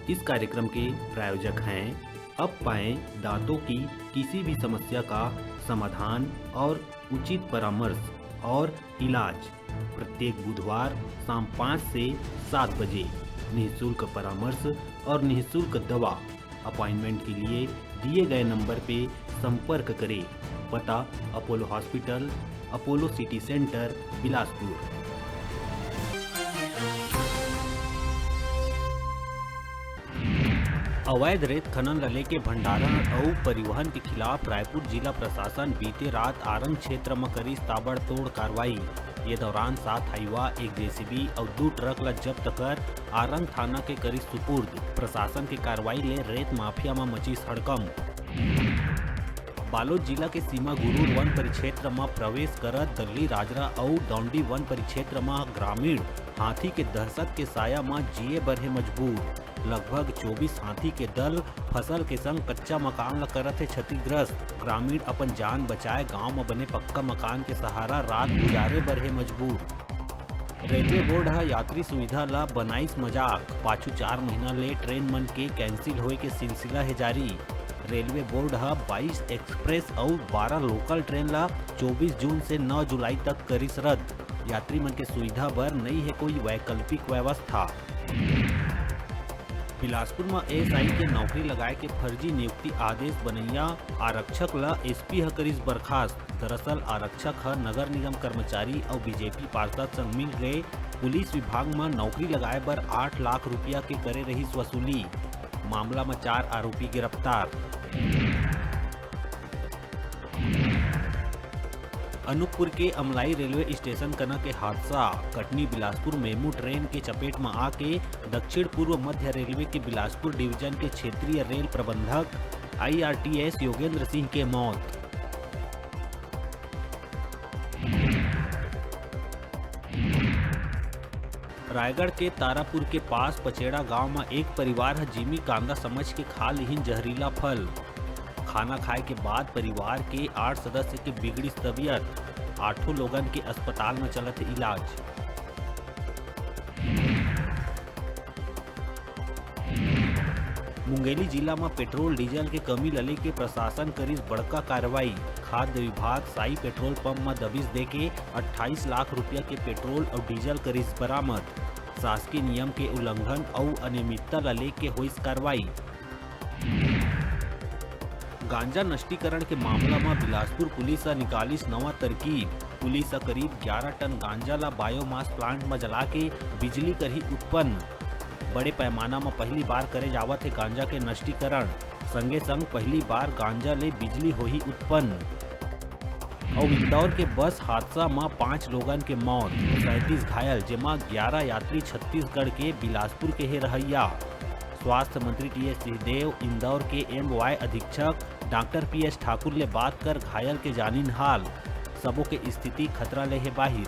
इस कार्यक्रम के प्रायोजक हैं अब पाएं दांतों की किसी भी समस्या का समाधान और उचित परामर्श और इलाज। प्रत्येक बुधवार शाम 5 से 7 बजे निःशुल्क परामर्श और निःशुल्क दवा। अपॉइंटमेंट के लिए दिए गए नंबर पे संपर्क करें। पता Apollo hospital, Apollo city centre, Bilaspur. अवैध रेत खनन ल लेके भंडारण और परिवहन के खिलाफ रायपुर जिला प्रशासन बीते रात आरंग क्षेत्र में करीस ताबड़तोड़ कार्रवाई। ये दौरान 7 हाईवा, 1 जेसीबी और 2 ट्रक ला जब्त कर आरंग थाना के करीस सुपुर्द। प्रशासन के कार्रवाई ले रेत माफिया में मची हड़कंप। बालोद जिला के सीमा गुरूर वन परिक्षेत्र में प्रवेश करत दल्ली राजरा और दौंडी वन परिक्षेत्र में ग्रामीण हाथी के दहशत के साया में जिए बरहे मजबूर। लगभग 24 हाथी के दल फसल के संग कच्चा मकान ला करत है क्षतिग्रस्त। ग्रामीण अपन जान बचाए गांव में बने पक्का मकान के सहारा रात गुजारे बरहे मजबूर। रेलवे बोर्ड है यात्री सुविधा ला बनाइस मजाक। पाछू 4 महीना ले ट्रेन मन के कैंसिल होए के सिलसिला है जारी। रेलवे बोर्ड है 22 एक्सप्रेस और 12 लोकल ट्रेन ला 24 जून से 9 जुलाई तक करिस रद्द। यात्री मन के सुविधा बर नहीं है कोई वैकल्पिक व्यवस्था। बिलासपुर में एएसआई के नौकरी लगाए के फर्जी नियुक्ति आदेश बनैया आरक्षक ला एसपी ह करिस बर्खास्त। दरअसल आरक्षक ह नगर निगम कर्मचारी और बीजेपी पार्षद संग मिल गए पुलिस विभाग में नौकरी लगाए बर 8 लाख रुपया के करे रहीस वसूली। मामला में 4 आरोपी गिरफ्तार। अनूपपुर के अमलाई रेलवे स्टेशन कना के हादसा। कटनी बिलासपुर मेमू ट्रेन के चपेट में आके दक्षिण पूर्व मध्य रेलवे के बिलासपुर डिवीजन के क्षेत्रीय रेल प्रबंधक IRTS योगेंद्र सिंह के मौत। रायगढ़ के तारापुर के पास पचेड़ा गांव में एक परिवार है जिमी कांदा समझ के खा लिहिन जहरीला फल। खाना खाए के बाद परिवार के 8 सदस्य के बिगड़ी तबीयत। 8 लोगन के अस्पताल में चलत इलाज। मुंगेली जिला में पेट्रोल डीजल के कमी लले के प्रशासन करिस बड़का कार्रवाई। खाद्य विभाग साई पेट्रोल पंप में दबिश देके 28 लाख रुपया के पेट्रोल और डीजल करिस बरामद। शासकीय नियम के उल्लंघन और अनियमितता ला लेके होइस कार्रवाई। गांजा नष्टीकरण के मामला में बिलासपुर पुलिस निकालिस नवा तरकीब। पुलिस करीब 11 टन गांजा ला बायोमास प्लांट में जला के बिजली करही उत्पन्न। बड़े पैमाना में पहली बार करे जावत है गांजा के नष्टीकरण। संगे संग पहली बार गांजा ले बिजली होही उत्पन्न। और इंदौर के बस हादसा में 5 लोगन के मौत, 37 घायल, जेमा 11 यात्री छत्तीसगढ़ के बिलासपुर के है रहैया। स्वास्थ्य मंत्री TS सिंहदेव, इंदौर के MY अधीक्षक डॉक्टर PS ठाकुर ले बात कर घायल के जानिन हाल। सबों के स्थिति खतरा ले है बाहिर।